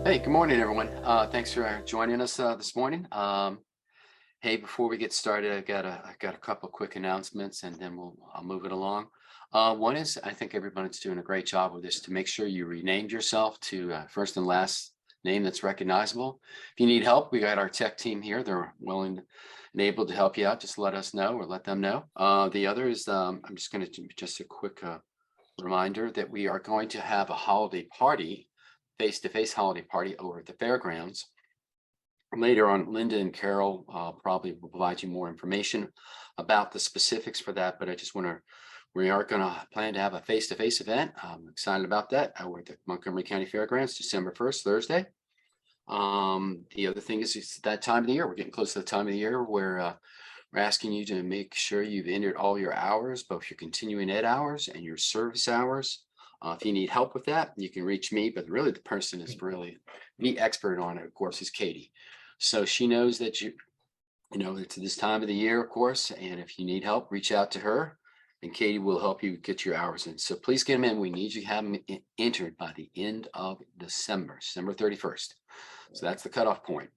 Hey, good morning, everyone. Thanks for joining us this morning. Hey, before we get started, I got a couple quick announcements, and then I'll move it along. One is I think everybody's doing a great job with this to make sure you renamed yourself to first and last name that's recognizable. If you need help, we got our tech team here. They're willing and able to help you out. Just let us know or let them know. The other is I'm just going to do just a quick reminder that we are going to have a holiday party, face-to-face holiday party over at the fairgrounds. Later on, Linda and Carol probably will provide you more information about the specifics for that, but I just want to, we are going to plan to have a face-to-face event. I'm excited about that. We're at the Montgomery County Fairgrounds, December 1st, Thursday. The other thing is it's that time of the year. We're getting close to the time of the year where we're asking you to make sure you've entered all your hours, both your continuing ed hours and your service hours. If you need help with that, you can reach me, but really the person is really the expert on it, of course, is Katie. So she knows that it's this time of the year, of course, and if you need help, reach out to her and Katie will help you get your hours in. So please get them in. We need you to have them entered by the end of December 31st. So that's the cutoff point.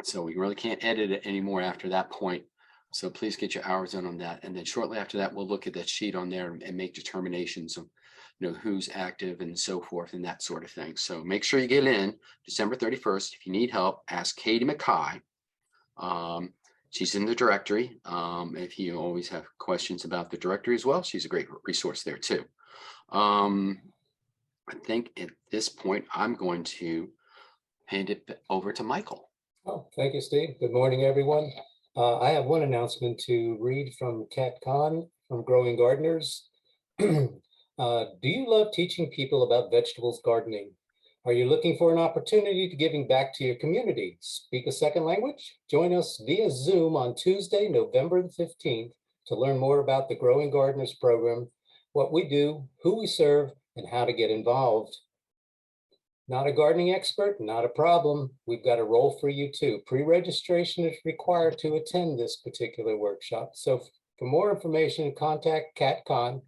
So we really can't edit it anymore after that point. So please get your hours in on that. And then shortly after that, we'll look at that sheet on there and make determinations of who's active and so forth and that sort of thing. So make sure you get in December 31st. If you need help, ask Katie McKay. She's in the directory. If you always have questions about the directory as well, she's a great resource there too. I think at this point, I'm going to hand it over to Michael. Oh, thank you, Steve. Good morning, everyone. I have one announcement to read from Kat Kahn from Growing Gardeners. Do you love teaching people about vegetables gardening? Are you looking for an opportunity to giving back to your community? Speak a second language? Join us via Zoom on Tuesday, November the 15th to learn more about the Growing Gardeners program, what we do, who we serve, and how to get involved. Not a gardening expert, not a problem. We've got a role for you too. Pre-registration is required to attend this particular workshop. So for more information, contact Kat Kahn,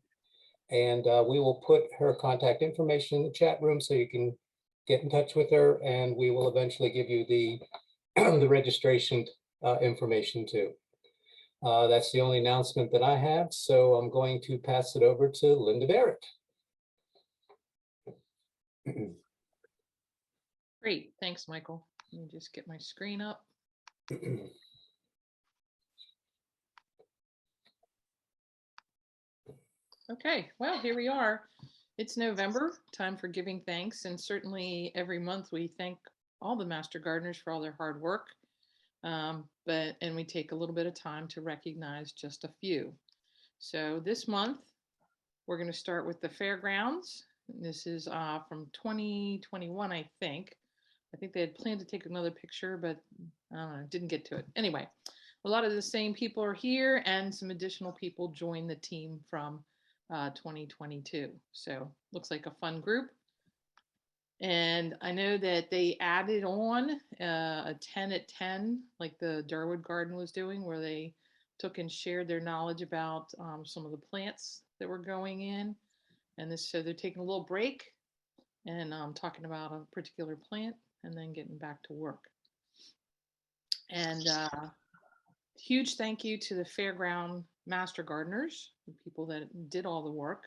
and we will put her contact information in the chat room so you can get in touch with her, and we will eventually give you the, the registration information too. That's the only announcement that I have. So I'm going to pass it over to Linda Barrett. Great, thanks, Michael. Let me just get my screen up. Okay, well, here we are. It's November, time for giving thanks, and certainly every month we thank all the master gardeners for all their hard work, and we take a little bit of time to recognize just a few. So this month, we're going to start with the fairgrounds. This is from 2021, I think. I think they had planned to take another picture, but I don't know, didn't get to it. Anyway, a lot of the same people are here and some additional people joined the team from 2022. So looks like a fun group. And I know that they added on a 10 at 10, like the Durwood Garden was doing, where they took and shared their knowledge about some of the plants that were going in. And so they're taking a little break and talking about a particular plant and then getting back to work. And huge thank you to the fairground master gardeners, the people that did all the work.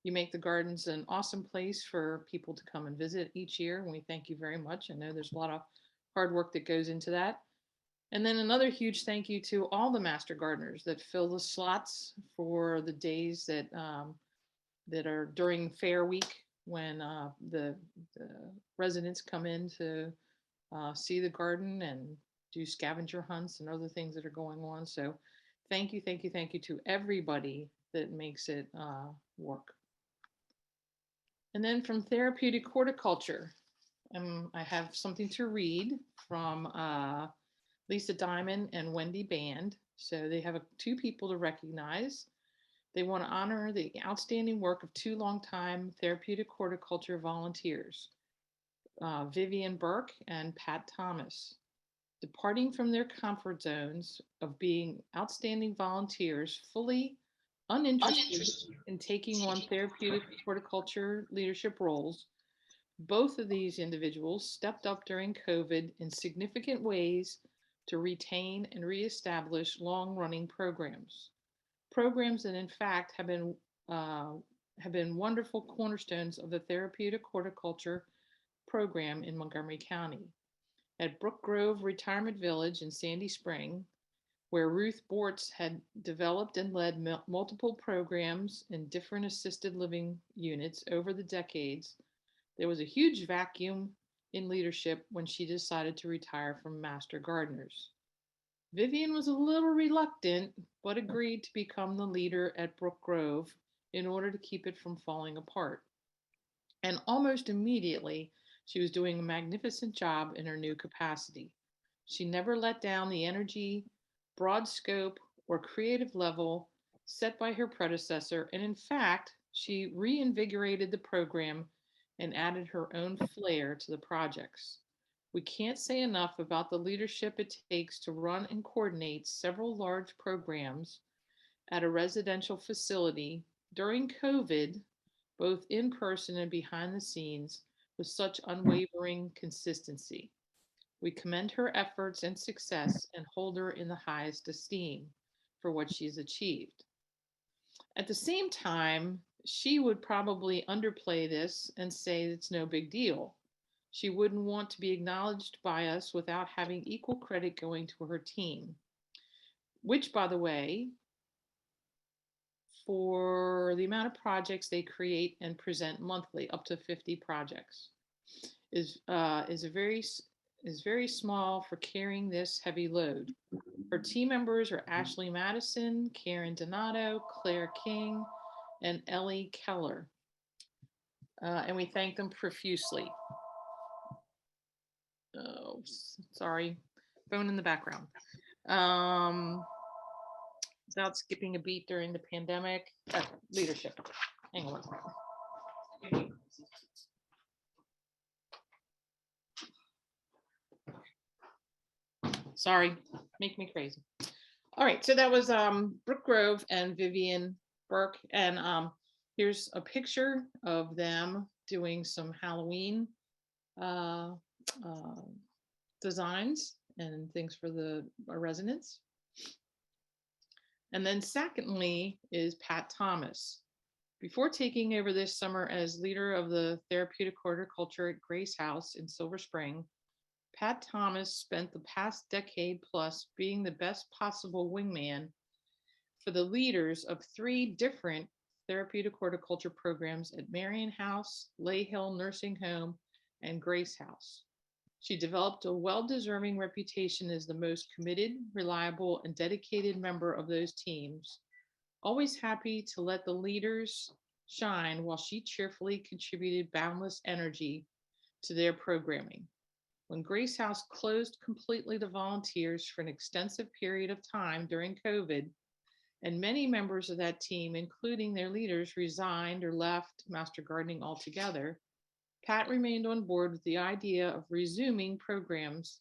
You make the gardens an awesome place for people to come and visit each year, and we thank you very much. I know there's a lot of hard work that goes into that. And then another huge thank you to all the master gardeners that fill the slots for the days that that are during Fair Week, when the residents come in to see the garden and do scavenger hunts and other things that are going on. So thank you, thank you, thank you to everybody that makes it work. And then from Therapeutic Horticulture, I have something to read from Lisa Diamond and Wendy Band. So they have two people to recognize. They want to honor the outstanding work of two longtime therapeutic horticulture volunteers, Vivian Burke and Pat Thomas. Departing from their comfort zones of being outstanding volunteers, fully uninterested in taking on therapeutic horticulture leadership roles, Both of these individuals stepped up during COVID in significant ways to retain and reestablish long-running programs. Programs that, in fact, uh, have been wonderful cornerstones of the therapeutic horticulture program in Montgomery County. At Brook Grove Retirement Village in Sandy Spring, where Ruth Bortz had developed and led multiple programs in different assisted living units over the decades, there was a huge vacuum in leadership when she decided to retire from Master Gardeners. Vivian was a little reluctant, but agreed to become the leader at Brook Grove in order to keep it from falling apart. And almost immediately, she was doing a magnificent job in her new capacity. She never let down the energy, broad scope, or creative level set by her predecessor, and in fact, she reinvigorated the program and added her own flair to the projects. We can't say enough about the leadership it takes to run and coordinate several large programs at a residential facility during COVID, both in person and behind the scenes, with such unwavering consistency. We commend her efforts and success and hold her in the highest esteem for what she's achieved. At the same time, she would probably underplay this and say it's no big deal. She wouldn't want to be acknowledged by us without having equal credit going to her team, which, by the way, for the amount of projects they create and present monthly, up to 50 projects, is a very is very small for carrying this heavy load. Her team members are Ashley Madison, Karen Donato, Claire King, and Ellie Keller, and we thank them profusely. Oh, sorry, phone in the background. Um, without skipping a beat during the pandemic, leadership. Hang on. Sorry, make me crazy. All right, so that was Brooke Grove and Vivian Burke, and here's a picture of them doing some Halloween uh, uh, designs and things for the residents. And then secondly is Pat Thomas. Before taking over this summer as leader of the therapeutic horticulture at Grace House in Silver Spring, Pat Thomas spent the past decade plus being the best possible wingman for the leaders of 3 different therapeutic horticulture programs at Marion House, Lay Hill Nursing Home, and Grace House. She developed a well-deserving reputation as the most committed, reliable, and dedicated member of those teams, always happy to let the leaders shine while she cheerfully contributed boundless energy to their programming. When Grace House closed completely to volunteers for an extensive period of time during COVID, and many members of that team, including their leaders, resigned or left Master Gardening altogether, Pat remained on board with the idea of resuming programs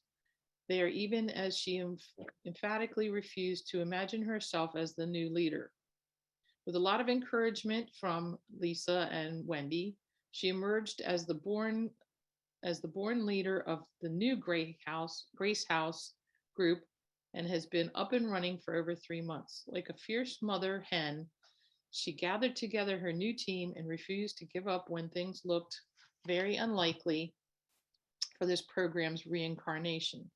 there, even as she emphatically refused to imagine herself as the new leader. With a lot of encouragement from Lisa and Wendy, she emerged as the born leader of the new Grace House group, and has been up and running for over 3 months. Like a fierce mother hen, she gathered together her new team and refused to give up when things looked very unlikely for this program's reincarnation.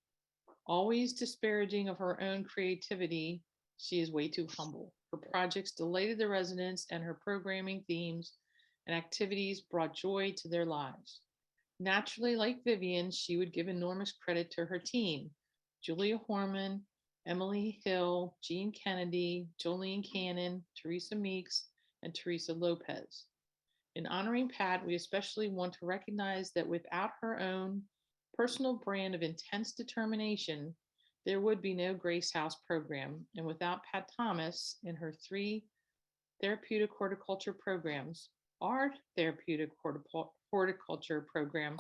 Always disparaging of her own creativity, she is way too humble. Her projects delighted the residents, and her programming themes and activities brought joy to their lives. Naturally, like Vivian, she would give enormous credit to her team: Julia Horman, Emily Hill, Jean Kennedy, Jolene Cannon, Teresa Meeks, and Teresa Lopez. In honoring Pat, we especially want to recognize that without her own personal brand of intense determination, there would be no Grace House program. And without Pat Thomas and her 3 therapeutic horticulture programs, our therapeutic horticulture program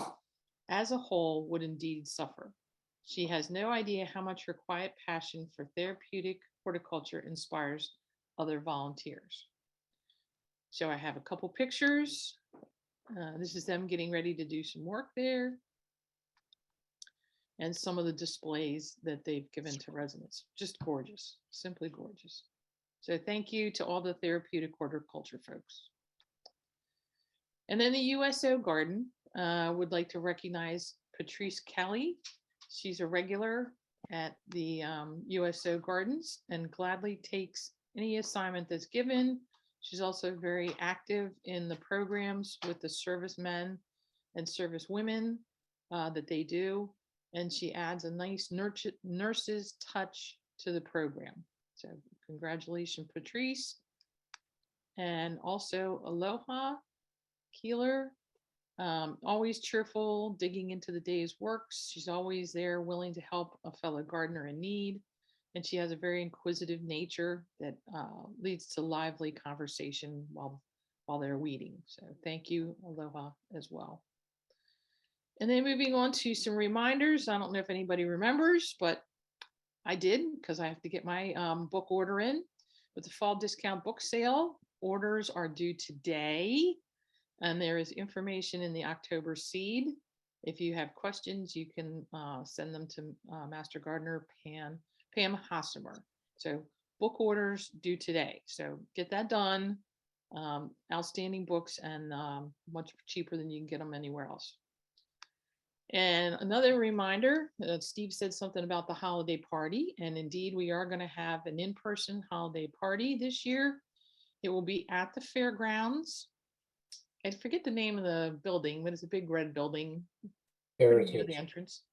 as a whole would indeed suffer. She has no idea how much her quiet passion for therapeutic horticulture inspires other volunteers. So I have a couple pictures This is them getting ready to do some work there, and some of the displays that they've given to residents. Just gorgeous, simply gorgeous. So thank you to all the therapeutic horticulture folks. And then the USO Garden would like to recognize Patrice Kelly. She's a regular at the USO Gardens and gladly takes any assignment that's given. She's also very active in the programs with the servicemen and servicewomen that they do. And she adds a nice nurse's touch to the program. So congratulations, Patrice. And also Aloha Keeler, always cheerful, digging into the day's works. She's always there, willing to help a fellow gardener in need. And she has a very inquisitive nature that leads to lively conversation while they're weeding. So thank you, Aloha, as well. And then moving on to some reminders. I don't know if anybody remembers, but I did, because I have to get my book order in. With the fall discount book sale, orders are due today. And there is information in the October seed. If you have questions, you can send them to Master Gardener Pam Hossamer. So book orders due today. So get that done. Outstanding books, and much cheaper than you can get them anywhere else. And another reminder, Steve said something about the holiday party. And indeed, we are going to have an in-person holiday party this year. It will be at the fairgrounds. I forget the name of the building, but it's a big red building. Heritage. The entrance.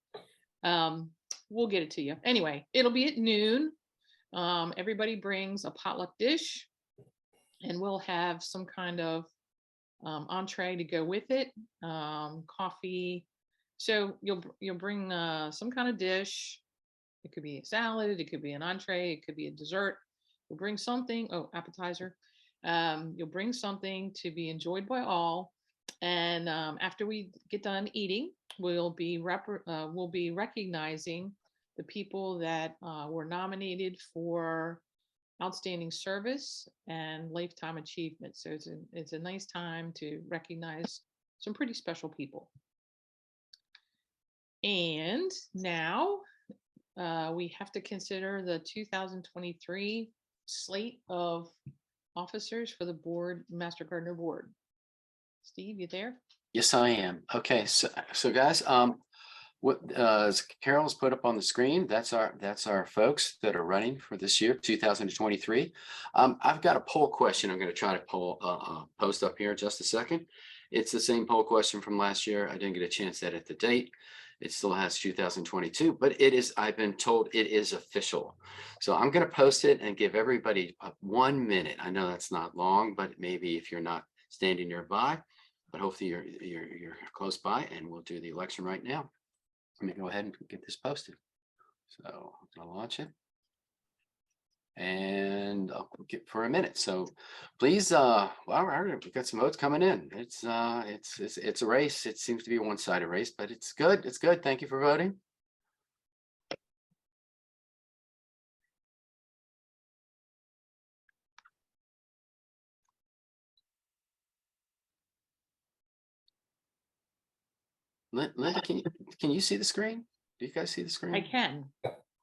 We'll get it to you. Anyway, it'll be at noon. Everybody brings a potluck dish, and we'll have some kind of entree to go with it. Coffee. So you'll bring some kind of dish. It could be a salad. It could be an entree. It could be a dessert. You'll bring something. Oh, appetizer. You'll bring something to be enjoyed by all. And after we get done eating, we'll be recognizing the people that were nominated for outstanding service and lifetime achievement. So it's a nice time to recognize some pretty special people. And now we have to consider the 2023 slate of officers for the board, Master Gardener board. Steve, you there? Yes, I am. Okay, so guys, what as Carol's put up on the screen, that's our folks that are running for this year, 2023. I've got a poll question I'm going to try to post up here in just a second. It's the same poll question from last year. I didn't get a chance to edit the date. It still has 2022, but I've been told it is official. So I'm going to post it and give everybody 1 minute. I know that's not long, but maybe if you're not standing nearby, but hopefully you're close by, and we'll do the election right now. Let me go ahead and get this posted. So I'm gonna launch it. And I'll get for a minute. So please, well, we've got some votes coming in. It's a race. It seems to be a one-sided race, but it's good. It's good. Thank you for voting. Linda, can you see the screen? Do you guys see the screen? I can.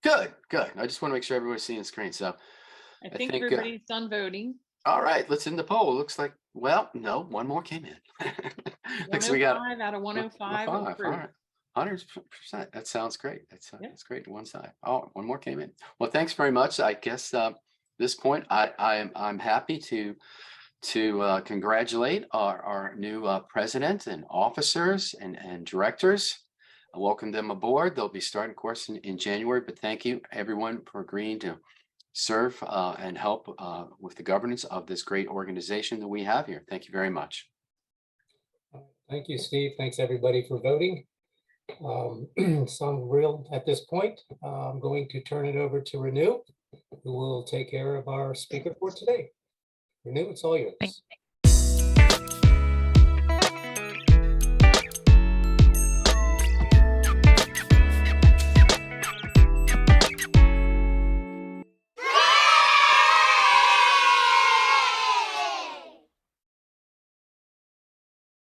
Good. I just want to make sure everybody's seeing the screen. So I think everybody's done voting. All right, let's end the poll. Looks like, well, no, one more came in. Looks we got out of 105. All right, 100%. That sounds great. That's great. One side. Oh, one more came in. Well, thanks very much. I guess this point, I'm happy to congratulate our new president and officers and directors. I welcome them aboard. They'll be starting course in January, but thank you everyone for agreeing to serve and help with the governance of this great organization that we have here. Thank you very much. Thank you, Steve. Thanks everybody for voting. So I'm real at this point. I'm going to turn it over to Renew, who will take care of our speaker for today. Renew, it's all yours.